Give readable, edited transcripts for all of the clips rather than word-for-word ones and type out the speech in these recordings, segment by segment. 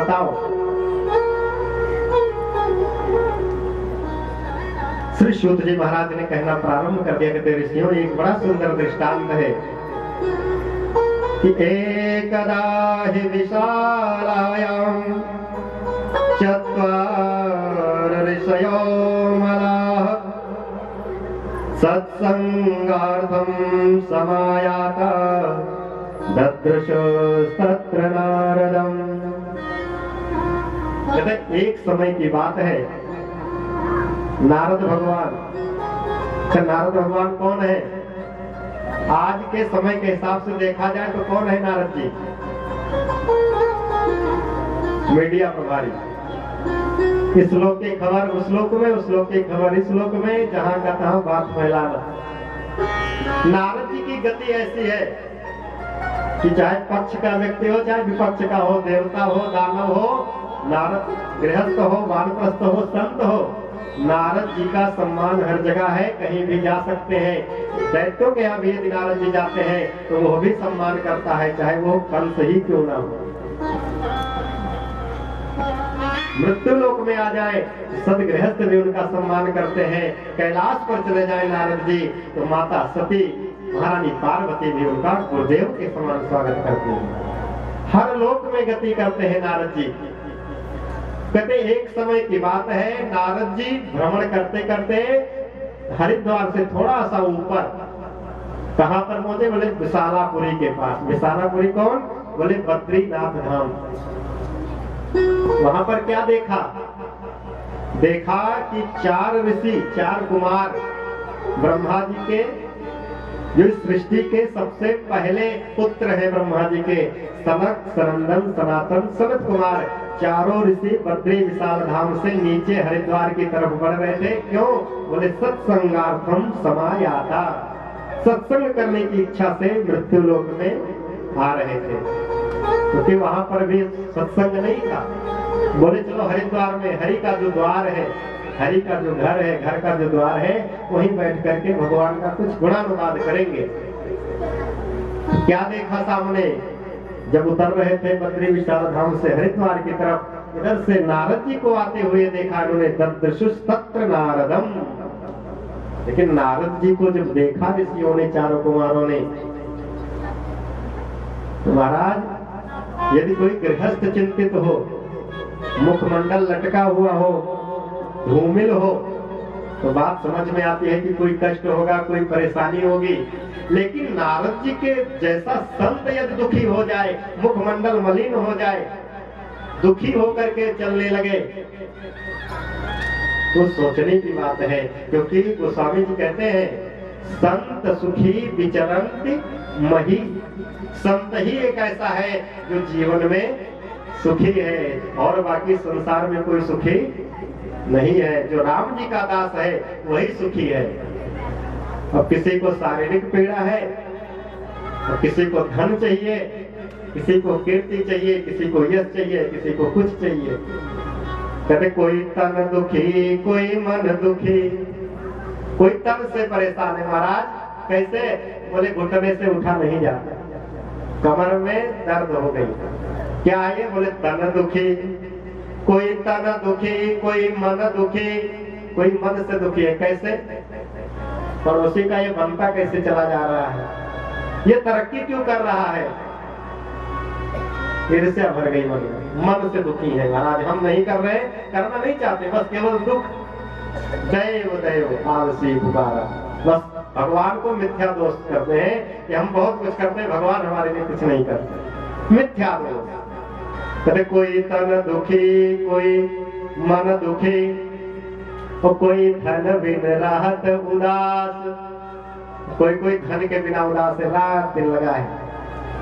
बताओ। श्री सूत जी महाराज ने कहना प्रारंभ कर दिया कि ऋषियों एक बड़ा सुंदर दृष्टांत है कि एकदा हि विशालायां चत्वार ऋषयो मलाः सत्संगार्थं समायाता ददृशस्तत्र नारदम्। कहते एक समय की बात है, नारद भगवान। नारद भगवान कौन है? आज के समय के हिसाब से देखा जाए तो कौन है नारद जी? मीडिया प्रभारी। इस लोक की खबर उस लोक में, उस लोक की खबर इस लोक में, जहां का तहां बात फैलाना। नारद जी की गति ऐसी है कि चाहे पक्ष का व्यक्ति हो, चाहे विपक्ष का हो, देवता हो, दानव हो, नारद गृहस्थ हो, वानप्रस्थ हो, संत हो, नारद जी का सम्मान हर जगह है, कहीं भी जा सकते हैं। दैत्यों के यहाँ भी यदि नारद जी जाते हैं तो वो भी सम्मान करता है, चाहे वो कंस ही क्यों ना हो। मृत्यु लोक में आ जाए सदगृहस्थ भी उनका सम्मान करते हैं। कैलाश पर चले जाए नारद जी तो माता सती, महारानी पार्वती भी उनका गुरुदेव के समान स्वागत करती है। हर लोक में गति करते हैं नारद जी। कहते एक समय की बात है, नारद जी भ्रमण करते करते हरिद्वार से थोड़ा सा ऊपर, कहां पर पहुंचे? बोले विशालापुरी के पास। विशालापुरी कौन? बोले बद्रीनाथ धाम। वहां पर क्या देखा? देखा कि 4 ऋषि, 4 कुमार ब्रह्मा जी के, जो सृष्टि के सबसे पहले पुत्र है ब्रह्मा जी के, सनक, सनंदन, सनातन, सनत कुमार, चारों ऋषि बद्री विशाल धाम से नीचे हरिद्वार की तरफ बढ़ रहे थे। क्यों? बोले सत्संगार्थम समायाता, सत्संग करने की इच्छा से मृत्यु लोक में आ रहे थे। क्योंकि वहां पर भी सत्संग नहीं था। बोले चलो हरिद्वार में हरि का जो द्वार है, हरि का जो घर है, घर का जो द्वार है, वहीं बैठ करके भगवान का कुछ गुणानुवाद करेंगे। क्या देखा सामने? जब उतर रहे थे बद्री विशाल धाम से हरिद्वार की तरफ, इधर से नारद जी को आते हुए देखा उन्होंने। ददृशुस्तत्र नारदम। लेकिन नारद जी को जब देखा ऋषियों ने, चारों कुमारों ने, तो महाराज यदि कोई गृहस्थ चिंतित हो, मुखमंडल लटका हुआ हो, धूमिल हो, तो बात समझ में आती है कि कोई कष्ट होगा, कोई परेशानी होगी। लेकिन नारद जी के जैसा संत यदि दुखी हो जाए, मुखमंडल मलिन हो जाए, दुखी होकर के चलने लगे, तो सोचने की बात है। क्योंकि गोस्वामी जी कहते हैं संत सुखी विचरंति मही। संत ही एक ऐसा है जो जीवन में सुखी है, और बाकी संसार में कोई सुखी नहीं है। जो राम जी का दास है वही सुखी है। अब किसी को शारीरिक पीड़ा है, और किसी को धन चाहिए, किसी को कीर्ति चाहिए, किसी को यश चाहिए, किसी को कुछ चाहिए। कहते कोई तन दुखी, कोई मन दुखी, कोई तन से परेशान है। महाराज कैसे? बोले घुटने से उठा नहीं जाता, कमर में दर्द हो गई। क्या है? बोले तन दुखी। कोई तन दुखी, कोई मन दुखी, कोई मन से दुखी है। कैसे? पड़ोसी का ये बनता कैसे चला जा रहा है, ये तरक्की क्यों कर रहा है, ईर्ष्या भर गई मन में, मन से दुखी है। महाराज हम नहीं कर रहे, करना नहीं चाहते, बस केवल दुख, दैव दैव आलसी पुकारा। बस भगवान को मिथ्या दोष करते हैं कि हम बहुत कुछ करते हैं, भगवान हमारे लिए कुछ नहीं करते। मिथ्या दोष। कहते कोई तन दुखी, कोई मन दुखी, और कोई धन बिन राहत उदास। कोई धन के बिना उदास है, रात दिन लगा है,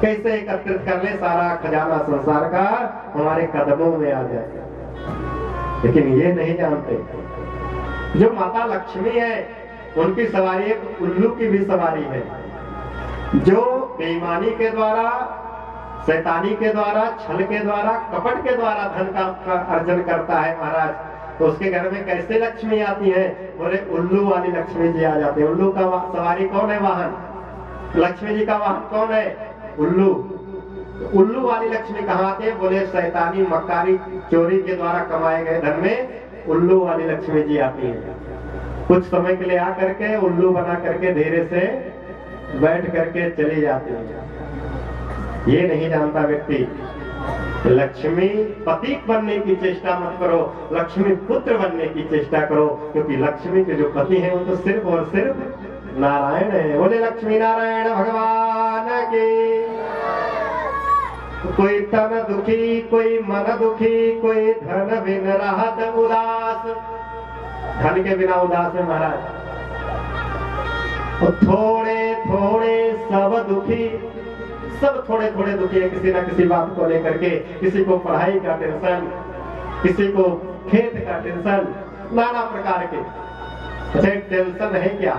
कैसे एकत्रित कर ले सारा खजाना संसार का हमारे कदमों में आ जाए। लेकिन ये नहीं जानते जो माता लक्ष्मी है उनकी सवारी एक उल्लू की भी सवारी है। जो बेईमानी के द्वारा, शैतानी के द्वारा, छल के द्वारा, कपट के द्वारा धन का अर्जन करता है महाराज, तो उसके घर में कैसे लक्ष्मी आती है? बोले उल्लू वाली लक्ष्मी जी आ जाते हैं। उल्लू का सवारी कौन है? वाहन। लक्ष्मी जी का वाहन कौन है? उल्लू। तो उल्लू वाली लक्ष्मी कहाँ आते हैं? बोले शैतानी मक्कारी चोरी के द्वारा कमाए गए धन में उल्लू वाली लक्ष्मी जी आती है। कुछ समय के लिए आकर के उल्लू बना करके धीरे से बैठ करके चली जाती है। ये नहीं जानता व्यक्ति, लक्ष्मी पति बनने की चेष्टा मत करो, लक्ष्मी पुत्र बनने की चेष्टा करो, क्योंकि लक्ष्मी के जो पति हैं वो तो सिर्फ और सिर्फ नारायण है। बोले लक्ष्मी नारायण भगवान की। कोई तन दुखी, कोई मन दुखी, कोई धन बिन रहत उदास। धन के बिना उदास है महाराज। थोड़े थोड़े सब दुखी, सब थोड़े थोड़े दुखी है किसी ना किसी बात को लेकर के। किसी को पढ़ाई का टेंशन, किसी को खेत का टेंशन, नाना प्रकार के। अच्छा टेंशन है क्या?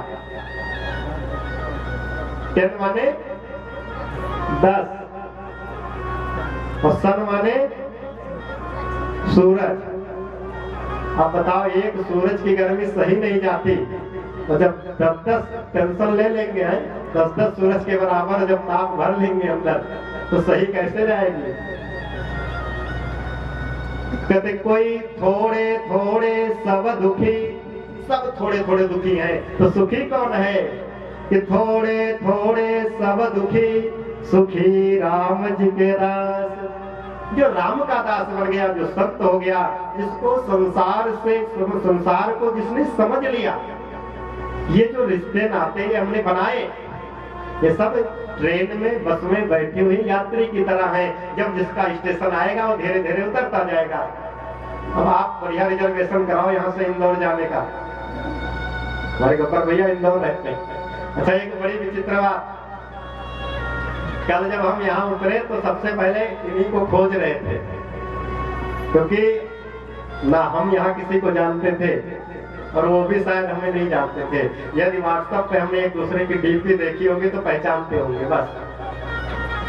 टेन माने 10 और सन माने सूरज। अब बताओ, एक सूरज की गर्मी सही नहीं जाती, तो जब 10-10 टेंशन ले लेंगे, 10-10 सूरज के बराबर जब ताप भर लेंगे अंदर, तो सही कैसे जाएगी? कहते कोई थोड़े थोड़े सब दुखी, सब थोड़े थोड़े दुखी हैं, तो सुखी कौन है? कि थोड़े थोड़े सब दुखी, सुखी राम जी के दास। जो राम का दास बन गया, जो संत हो गया, जिसको संसार से, संसार को जिसने समझ लिया। ये जो रिश्ते नाते हमने बनाए, ये सब ट्रेन में बस में बैठे हुए यात्री की तरह है। जब जिसका स्टेशन आएगा वो धीरे धीरे उतरता जाएगा। अब आप बढ़िया रिजर्वेशन कराओ यहाँ से इंदौर जाने का। हमारे गब्बर भैया इंदौर रहते हैं। अच्छा एक बड़ी विचित्र बात, कल जब हम यहाँ उतरे तो सबसे पहले इन्हीं को खोज रहे थे, क्योंकि ना हम यहाँ किसी को जानते थे और वो भी शायद हमें नहीं जानते थे। यदि व्हाट्सएप पे हमने एक दूसरे की डीपी देखी होगी तो पहचानते होंगे। बस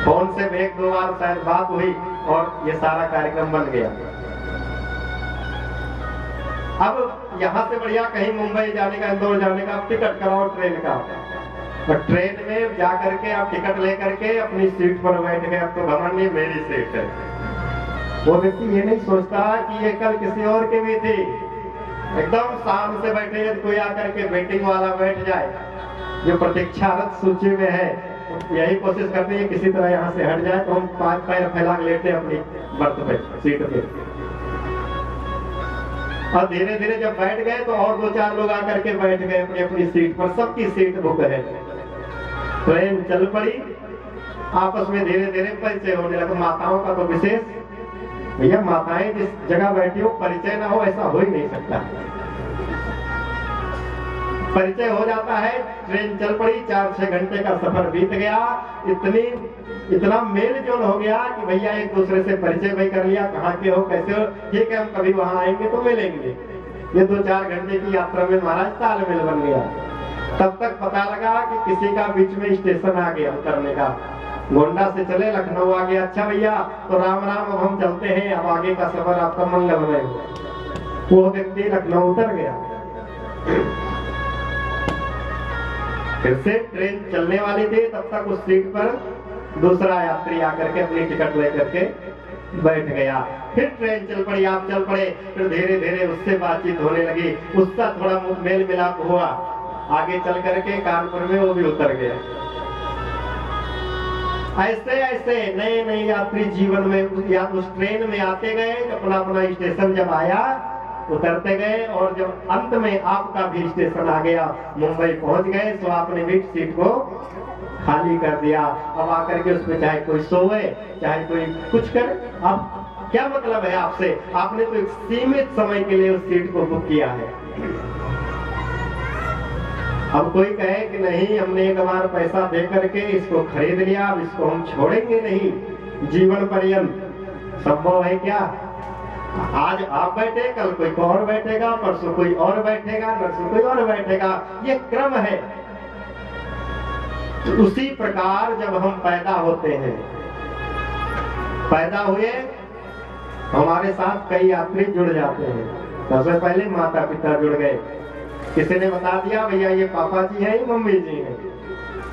फोन से एक दो बार शायद बात हुई और ये सारा कार्यक्रम बन गया। अब यहाँ से बढ़िया कहीं मुंबई जाने का, इंदौर जाने का, टिकट कराओ ट्रेन का, और ट्रेन में जा करके आप टिकट लेकर के अपनी सीट पर बैठ गए। अब तो घमंड नहीं, मेरी सीट है। वो व्यक्ति ये नहीं सोचता कि ये कल किसी और की भी थी। एकदम शाम से बैठे, यदि कोई आकर के वेटिंग वाला बैठ जाए, जो प्रतीक्षारत सूची में है, यही कोशिश करते हैं किसी तरह यहाँ से हट जाए तो हम 5 पैर फैला के लेटे अपनी बर्थ पे, सीट पे। और धीरे धीरे जब बैठ गए तो और 2-4 लोग आकर के बैठ गए अपनी अपनी सीट पर। सबकी सीट बुक है। ट्रेन चल पड़ी, आपस में धीरे धीरे परिचय होने लगा। माताओं का तो विशेष, भैया माताएं जिस जगह बैठी हो परिचय ना हो ऐसा हो ही नहीं सकता। परिचय हो जाता है। ट्रेन चल पड़ी, 4-6 घंटे का सफर बीत गया। इतना मेल जोल हो गया कि भैया एक दूसरे से परिचय भी कर लिया, कहाँ के हो, कैसे हो, ठीक है हम कभी वहां आएंगे तो मिलेंगे। ये 2-4 घंटे की यात्रा में महाराज तालमेल बन गया। तब तक पता लगा कि किसी का बीच में स्टेशन आ गया उतरने का। गोंडा से चले लखनऊ आ गया। अच्छा भैया तो राम राम, अब हम चलते हैं, अब आगे का सफर आपका मंगलमय हो। वो व्यक्ति लखनऊ उतर गया। फिर से ट्रेन चलने वाली थी, तब तक उस सीट पर दूसरा यात्री आकर के अपनी टिकट लेकर के बैठ गया। फिर ट्रेन चल पड़ी, आप चल पड़े। फिर धीरे धीरे उससे बातचीत होने लगी, उसका थोड़ा मेल मिलाप हुआ। आगे चल करके कानपुर में वो भी उतर गया। ऐसे ऐसे नए नए यात्री जीवन में या उस ट्रेन में आते गए। अपना अपना स्टेशन जब आया उतरते गए, और जब अंत में आपका भी स्टेशन आ गया, मुंबई पहुंच गए, तो आपने भी सीट को खाली कर दिया। अब आकर के उसमें चाहे कोई सोए चाहे कोई कुछ करे, अब क्या मतलब है आपसे? आपने तो एक सीमित समय के लिए उस सीट को बुक किया है। अब कोई कहे कि नहीं हमने एक बार पैसा दे करके इसको खरीद लिया, अब इसको हम छोड़ेंगे नहीं जीवन पर्यंत, संभव है क्या? आज आप बैठे, कल कोई और बैठेगा, परसों कोई और बैठेगा, नरसों कोई और बैठेगा, ये क्रम है। तो उसी प्रकार जब हम पैदा होते हैं, पैदा हुए, हमारे साथ कई यात्री जुड़ जाते हैं। सबसे पहले माता पिता जुड़ गए। किसी ने बता दिया भैया ये पापा जी हैं, ये मम्मी जी हैं,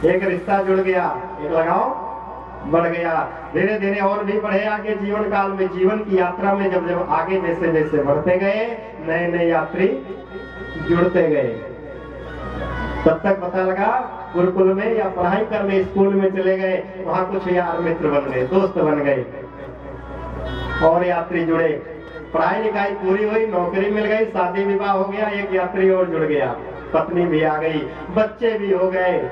एक रिश्ता जुड़ गया। एक लगाओ बढ़ गया, धीरे धीरे और भी बढ़े आगे जीवन काल में। जीवन की यात्रा में जब जब आगे जैसे जैसे बढ़ते गए, नए नए यात्री जुड़ते गए। तब तक पता लगा गुरुकुल में या पढ़ाई करने स्कूल में चले गए, वहां कुछ यार मित्र बन गए, दोस्त बन गए और यात्री जुड़े। पढ़ाई लिखाई पूरी हुई, नौकरी मिल गई, शादी विवाह हो गया, एक यात्री और जुड़ गया, पत्नी भी आ गई, बच्चे भी हो गए,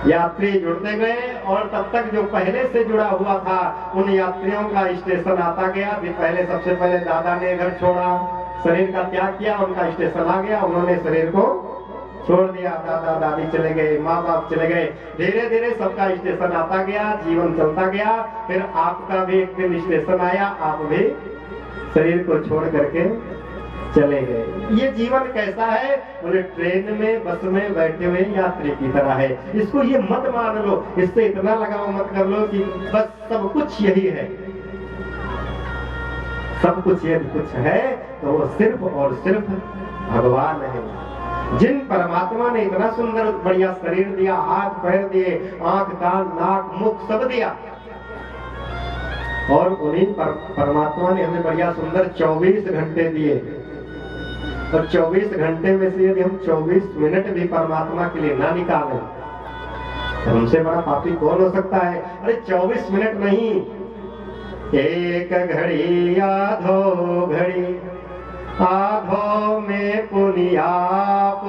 यात्री जुड़ते गए। और तब तक जो पहले से जुड़ा हुआ था उन यात्रियों का स्टेशन आता गया। पहले सबसे पहले दादा ने घर छोड़ा, शरीर का त्याग किया, उनका स्टेशन आ गया, उन्होंने शरीर को छोड़ दिया, दादा दादी चले गए, माँ बाप चले गए, धीरे धीरे सबका स्टेशन आता गया, जीवन चलता गया। फिर आपका भी एक दिन स्टेशन आया, आप भी शरीर को छोड़ करके चले गए। ये जीवन कैसा है? बोले ट्रेन में बस में बैठे हुए यात्री की तरह है। इसको ये मत मान लो, इससे इतना लगाव मत कर लो कि बस सब कुछ यही है। सब कुछ यदि कुछ है तो वो सिर्फ और सिर्फ भगवान है। जिन परमात्मा ने इतना सुंदर बढ़िया शरीर दिया, हाथ पैर दिए, आंख कान नाक मुख सब दिया, और उन्हीं परमात्मा ने हमें बढ़िया सुंदर 24 घंटे दिए। और 24 घंटे में से यदि हम 24 मिनट भी परमात्मा के लिए ना निकालें तो हमसे बड़ा पापी कौन हो सकता है? अरे 24 मिनट नहीं, एक घड़ी आधो घड़ी, आधो में पुनियाप,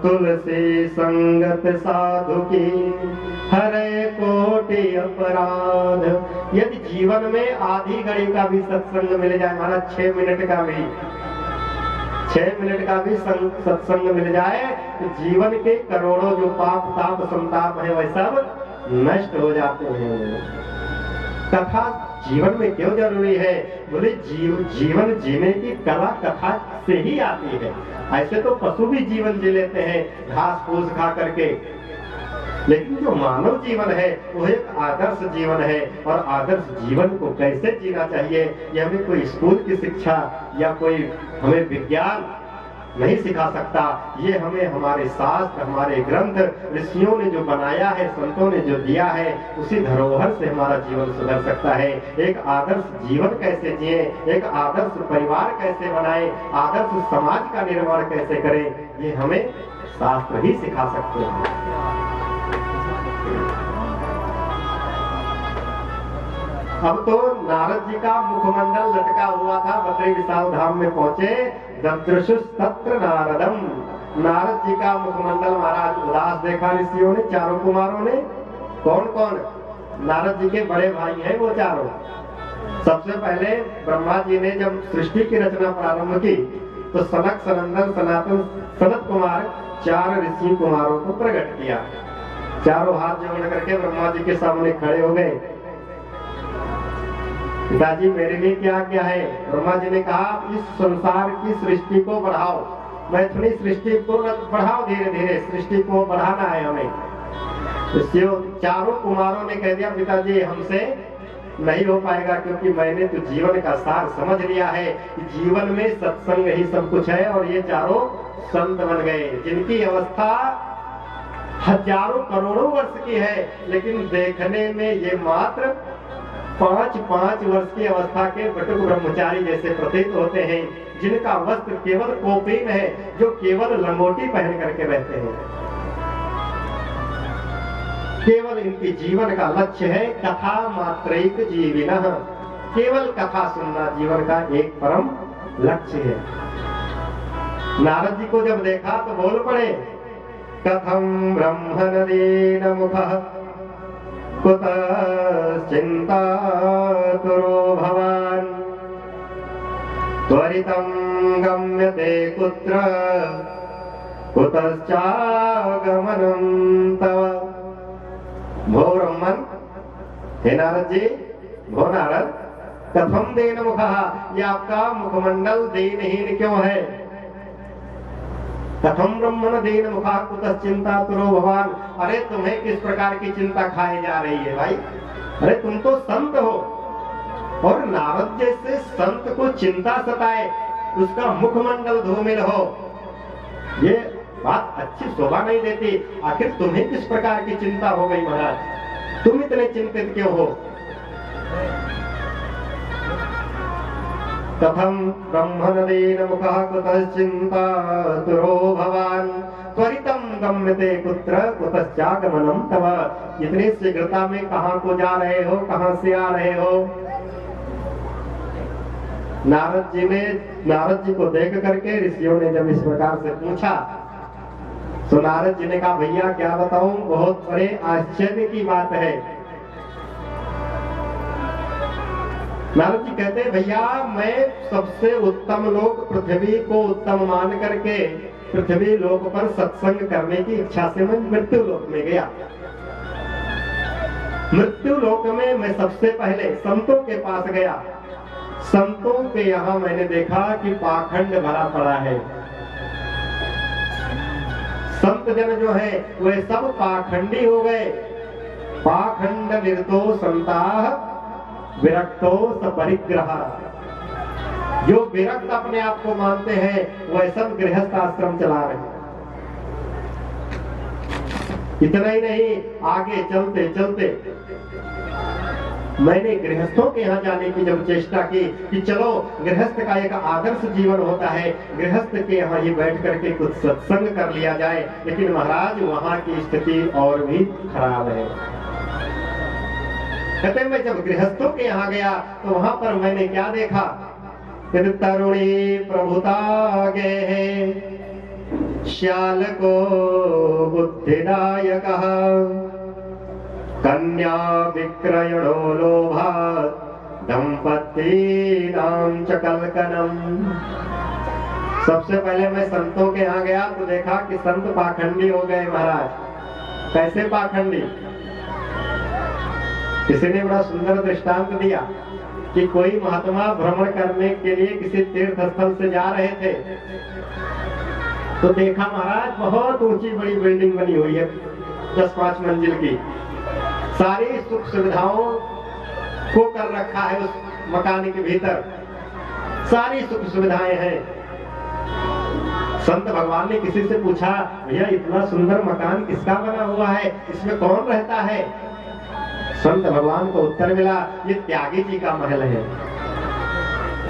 तुलसी संगत साधु की हरे कोटि अपराध। यदि जीवन में आधी घड़ी का भी सत्संग मिल जाए, माना 6 मिनट का भी, 6 मिनट का भी सत्संग मिल जाए, तो जीवन के करोड़ों जो पाप ताप संताप है वह सब नष्ट हो जाते हैं। कथा जीवन में क्यों जरूरी है? बोले जीवन जीने की कला कथा से ही आती है। ऐसे तो पशु भी जीवन जी लेते हैं घास फूस खा करके, लेकिन जो मानव जीवन है वो एक आदर्श जीवन है। और आदर्श जीवन को कैसे जीना चाहिए ये हमें कोई स्कूल की शिक्षा या कोई हमें विज्ञान नहीं सिखा सकता। ये हमें हमारे शास्त्र, हमारे ग्रंथ, ऋषियों ने जो बनाया है, संतों ने जो दिया है, उसी धरोहर से हमारा जीवन सुधर सकता है। एक आदर्श जीवन कैसे जिए, एक आदर्श परिवार कैसे बनाए, आदर्श समाज का निर्माण कैसे करें, ये हमें शास्त्र ही सिखा सकते हैं। अब तो नारद जी का मुखमंडल लटका हुआ था, बद्री विशाल धाम में पहुंचे, ददृशुस तत्र नारदम। नारद जी का मुखमंडल महाराज उदास देखा ऋषियों ने, चारों कुमारों ने। कौन कौन? नारद जी के बड़े भाई हैं वो चारों। सबसे पहले ब्रह्मा जी ने जब सृष्टि की रचना प्रारंभ की तो सनक, सनंदन, सनातन, सनत कुमार 4 ऋषि कुमारों को प्रकट किया। चारों हाथ जोड़ करके ब्रह्मा जी के सामने खड़े हो गए। पिताजी मेरे लिए क्या क्या है? ब्रह्मा जी ने कहा इस संसार की सृष्टि को बढ़ाओ, मैथिली सृष्टि को बढ़ाओ, धीरे धीरे सृष्टि को बढ़ाना है हमें। चारों कुमारों ने कह दिया पिताजी हमसे नहीं हो पाएगा, क्योंकि मैंने तो जीवन का सार समझ लिया है कि जीवन में सत्संग ही सब कुछ है। और ये चारों संत बन गए जिनकी अवस्था हजारों करोड़ों वर्ष की है, लेकिन देखने में ये मात्र 5-5 वर्ष की अवस्था के बटुक ब्रह्मचारी जैसे प्रतीत होते हैं, जिनका वस्त्र केवल कोपीन है, जो केवल लंगोटी पहन करके रहते हैं। केवल इनकी जीवन का लक्ष्य है कथा मात्रैक जीविनः, केवल कथा सुनना जीवन का एक परम लक्ष्य है। नारद जी को जब देखा तो बोल पड़े, कथम ब्रह्मणदेन मुखः कुतश्चिन्तातुरो भवान्, त्वरितं गम्यते कुत्र कुतश्चागमनं तव। भो ब्रह्मन, हे नारद जी, भो नारद, कथम देन मुखः, ये आपका मुखमंडल दीनहीन क्यों है? कथम ब्रह्मण देन मुखा कुतश्चिन्तातुरो भवान, अरे तुम्हें किस प्रकार की चिंता खाई जा रही है भाई? अरे तुम तो संत हो, और नारद जैसे संत को चिंता सताए, उसका मुखमंडल धूमिल हो, ये बात अच्छी शोभा नहीं देती। आखिर तुम्हें किस प्रकार की चिंता हो गई महाराज? तुम इतने चिंतित क्यों हो? कथम ब्रह्मणदेन मुखः कुतश्चिन्ता तुरो भवान् त्वरितं गम्यते कुत्र कुतश्चागमनं तव। इतनी शीघ्रता में कहाँ को जा रहे हो, कहाँ से आ रहे हो? नारद जी को देख करके ऋषियों ने जब इस प्रकार से पूछा तो नारद जी ने कहा, भैया क्या बताऊं, बहुत बड़े आश्चर्य की बात है। नारद जी कहते, भैया मैं सबसे उत्तम लोक पृथ्वी को उत्तम मान करके पृथ्वी लोक पर सत्संग करने की इच्छा से मैं मृत्यु लोक में गया। मृत्यु लोक में मैं सबसे पहले संतों के पास गया। संतों के यहाँ मैंने देखा कि पाखंड भरा पड़ा है। संत जन जो है वे सब पाखंडी हो गए। पाखंड निरतो संताः विरक्तो सपरिग्रह। जो विरक्त अपने आप को मानते हैं वह सब गृहस्थ आश्रम चला रहे हैं। इतना ही नहीं, आगे चलते चलते मैंने गृहस्थों के यहाँ जाने की जब चेष्टा की कि चलो गृहस्थ का एक आदर्श जीवन होता है, गृहस्थ के यहाँ ही बैठ करके कुछ सत्संग कर लिया जाए, लेकिन महाराज वहाँ की स्थिति और भी खराब है। कहते मैं जब गृहस्थों के यहाँ गया तो वहां पर मैंने क्या देखा, तरुणी प्रभुता गे श्याल को बुद्धिदायक कन्या विक्रयणो लोभात् दंपतीनां च कलकनम। सबसे पहले मैं संतों के यहाँ गया तो देखा कि संत पाखंडी हो गए। महाराज कैसे पाखंडी? किसी ने बड़ा सुंदर दृष्टांत दिया कि कोई महात्मा भ्रमण करने के लिए किसी तीर्थ स्थल से जा रहे थे तो देखा महाराज बहुत ऊंची बड़ी बिल्डिंग बनी हुई है, 10-5 मंजिल की। सारी सुख सुविधाओं को कर रखा है उस मकान के भीतर, सारी सुख सुविधाएं हैं। संत भगवान ने किसी से पूछा, भैया इतना सुंदर मकान किसका बना हुआ है, इसमें कौन रहता है? संत भगवान को उत्तर मिला, ये त्यागी जी का महल है।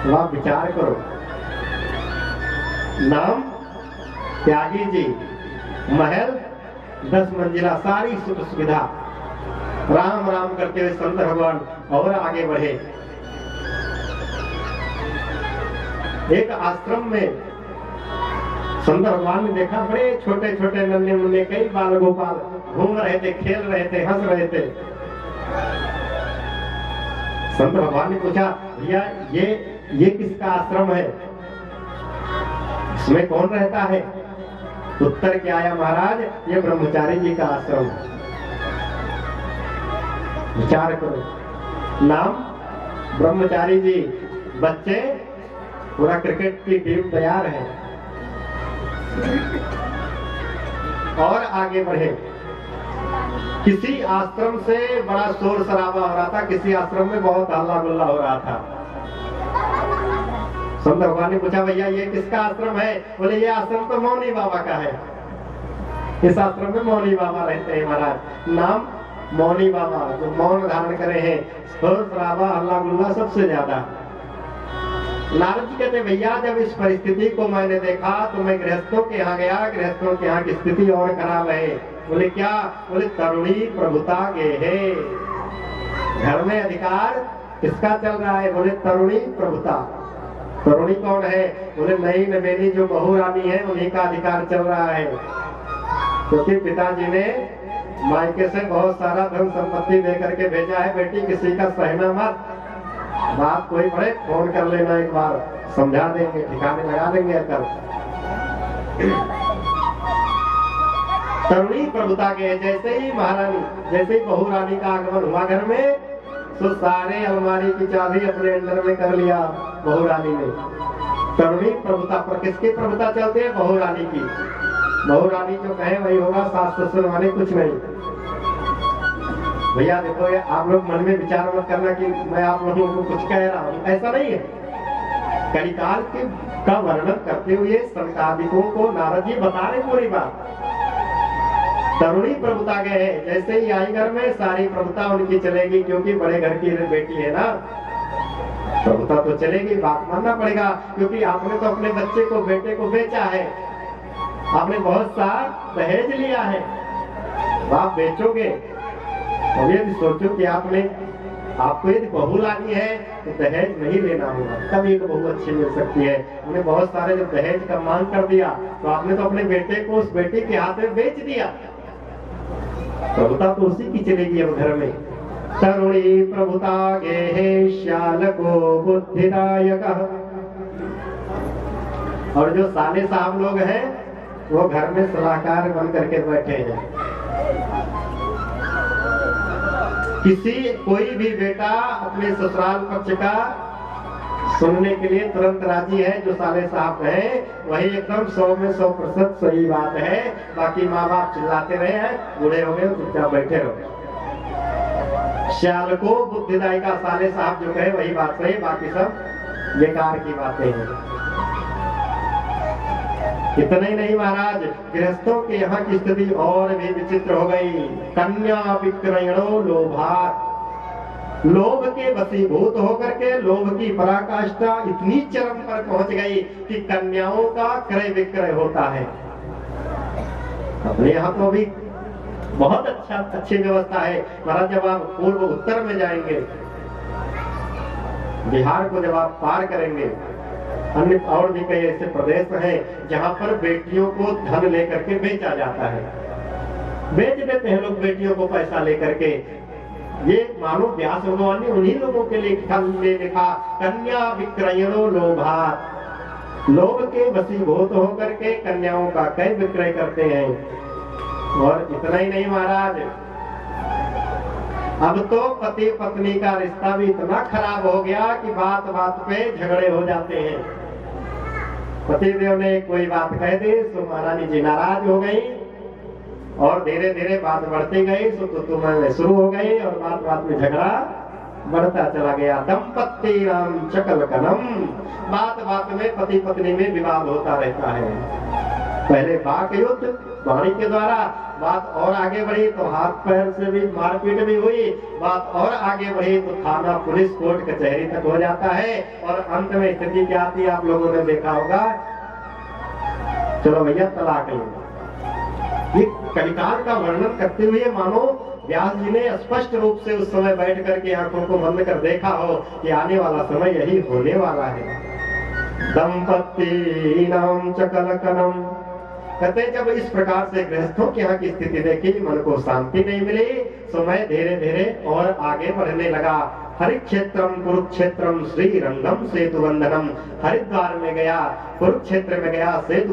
तो आप विचार करो, नाम त्यागी जी, महल 10 मंजिला, सारी सुख सुविधा। राम राम करते हुए संत भगवान और आगे बढ़े। एक आश्रम में संत भगवान ने देखा बड़े छोटे छोटे नन्हे मुन्ने कई बाल गोपाल घूम रहे थे, खेल रहे थे, हंस रहे थे। संत भगवान ने पूछा, भैया ये किसका आश्रम है, इसमें कौन रहता है? उत्तर क्या आया महाराज, ये ब्रह्मचारी जी का आश्रम है। विचार करो, नाम ब्रह्मचारी जी, बच्चे पूरा क्रिकेट की टीम तैयार है। और आगे बढ़े, किसी आश्रम से बड़ा शोर शराबा हो रहा था, किसी आश्रम में बहुत हल्ला गुल्ला हो रहा था। संत भगवान ने पूछा, भैया ये किसका आश्रम है? बोले ये आश्रम तो मौनी बाबा का है। इस आश्रम में मौनी बाबा रहते हैं महाराज। नाम मौनी बाबा, जो मौन धारण करे हैं। शोर शराबा हल्ला गुल्ला सबसे ज्यादा। नारद जी कहते, भैया जब इस परिस्थिति को मैंने देखा तो मैं गृहस्थों के यहाँ गया। गृहस्थों के यहाँ की स्थिति और खराब है। बोले क्या? बोले तरुणी प्रभुता गे है, घर में अधिकार किसका चल रहा है? बोले तरुणी प्रभुता। तरुणी कौन है? बोले नई नवेली जो बहू रानी है उन्हीं का अधिकार चल रहा है, क्योंकि पिताजी ने मायके से बहुत सारा धन संपत्ति दे करके भेजा है। बेटी किसी का सहना मत, बात कोई पड़े फोन कर लेना, एक बार समझा देंगे, ठिकाने लगा देंगे। कर तरुणी प्रभुता के, जैसे ही महारानी, जैसे ही बहू रानी का आगमन हुआ घर में, तो सारे अलमारी की चाबी अपने अंदर में कर लिया बहू रानी ने। तरुणी प्रभुता पर किसकी प्रभुता चलती है? बहू रानी की। बहू रानी जो कहे वही होगा, सास ससुर वाले कुछ नहीं। भैया देखो, ये आप लोग मन में विचार मत करना कि मैं आप लोगों को कुछ कह रहा हूँ, ऐसा नहीं है। कलिकाल का वर्णन करते हुए संतादिकों को नारद जी बता रहे पूरी बात। तरुणी प्रभुता गए, जैसे ही आई घर में सारी प्रभुता उनकी चलेगी, क्योंकि बड़े घर की बेटी है ना, प्रभुता तो चलेगी, बात मानना पड़ेगा। क्योंकि आपने तो अपने बच्चे को, बेटे को बेचा है, आपने बहुत सा दहेज लिया है, आप बेचोगे। और यदि सोचो कि आपको यदि बहू लानी है तो दहेज नहीं लेना होगा, तब एक बहू अच्छी मिल सकती है। हमने बहुत सारे जब दहेज का मांग कर दिया तो आपने तो अपने बेटे को उस बेटी के हाथ में बेच दिया। प्रभुता तो उसी की चलेगी अब घर में। तरुणी प्रभुता गेहे श्याल को बुद्धिदायक। और जो साले साहब लोग हैं वो घर में सलाहकार बन करके बैठे हैं। कोई भी बेटा अपने ससुराल पक्ष का सुनने के लिए तुरंत राजी है। जो साले साहब हैं वही एकदम 100 में 100% सही बात है। बाकी माँ बाप चिल्लाते रहे हैं, बूढ़े हो गए, चुपचाप बैठे रहो। श्याल को बुद्धिदायी का साले साहब जो कहे वही बात सही, बाकी सब बेकार की बातें हैं। इतना ही नहीं महाराज, गृहस्थों के यहाँ की स्थिति और भी विचित्र हो गई। कन्या विक्रयणो लोभात, लोभ के वशीभूत होकर के लोभ की पराकाष्ठा इतनी चरम पर पहुंच गई कि कन्याओं का क्रय विक्रय होता है। अपने यहाँ तो अभी बहुत अच्छी व्यवस्था है महाराज। जब आप पूर्व उत्तर में जाएंगे, बिहार को जब आप पार करेंगे, अन्य और भी कई ऐसे प्रदेश हैं जहां पर बेटियों को धन लेकर के बेचा जाता है। बेच देते हैं लोग बेटियों को पैसा लेकर के। ये मानो व्यास भगवान ने उन्हीं लोगों के लिए लिखा, कन्या विक्रयणो लोभात, लोभ के वशीभूत होकर के कन्याओं का क्रय विक्रय करते हैं। और इतना ही नहीं महाराज, अब तो पति पत्नी का रिश्ता भी इतना खराब हो गया कि बात बात पे झगड़े हो जाते हैं। पतिदेव ने कोई बात कह दी तो महारानी जी नाराज हो गई और धीरे धीरे बात बढ़ती गई, तो में शुरू हो गई और बात बात में झगड़ा बढ़ता चला गया। दंपत्ति राम चकल कनम, बात बात में पति पत्नी में विवाद होता रहता है। पहले वाक युद्ध वाणी के द्वारा, बात और आगे बढ़ी तो हाथ पैर से भी मारपीट भी हुई, बात और आगे बढ़ी तो थाना पुलिस कोर्ट कचहरी तक हो जाता है। और अंत में स्थिति क्या आती है आप लोगों ने देखा होगा, चलो भैया तलाक लो। ये कलिकाल का वर्णन करते हुए मानो व्यास जी ने स्पष्ट रूप से उस समय बैठ करके आंखों को बंद कर देखा हो कि आने वाला समय यही होने वाला है। दंपत्ति नाम चकल कनम, कहते जब इस प्रकार से गृहस्थों के यहाँ की स्थिति देखी, मन को शांति नहीं मिली, समय धीरे धीरे और आगे बढ़ने लगा। हरिक्षेत्रम कुरुक्षेत्रम श्री रंगम सेतु बंधनम, हरिद्वार में गया, कुरुक्षेत्र में गया, सेतु